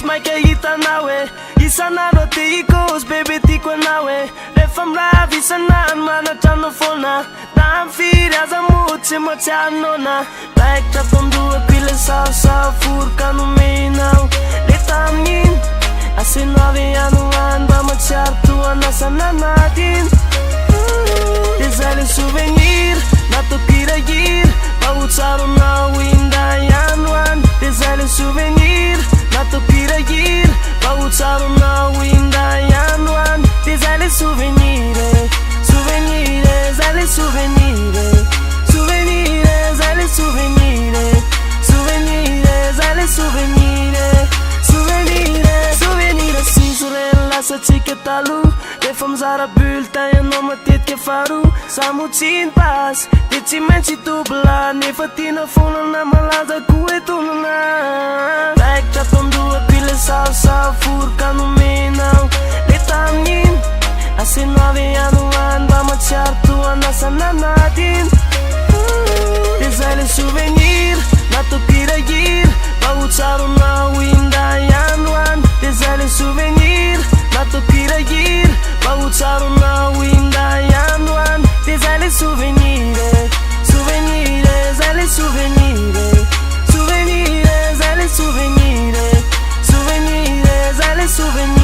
misy maika hitanao e isan'andro atyikos bebe tiako anao e rehefa mirava isan'andro manatrano foana na mifiry aza motsy matsianona raikitra tondohako ile saosao foroka nomenao le tamin'iny aseno avy anoany mba matsiaro toanasana natiny de zay le souvenir natoko hirahira mba ho tsaronao inday anoany de zay le souvenir natoko hirahira mba ho tsaronao inday anoany de zay le souvenir souvenir zay le souvenir souvenir zay le souvenir souvenir zay le souvenir souvenir souvenir sisy reny lasatsika taloha rehefa mizara bulletin ianao matetika faharoa samotsiny pasy de tsy maintsy tobla nefa tiana fonana malaza koa etonana raikitra tondohako ile saosao foroka nomenao le tamin'iny aseno avy anoany mba matsiaro toanasana natiny de zay le souvenir natoko hirahira mba ho tsaronao inday anoany de zay le souvenir natoko hirahira mba ho tsaronao inday anoany de zay le souvenir souvenir zay le souvenir souvenir zay le souvenir souvenir zay le souvenir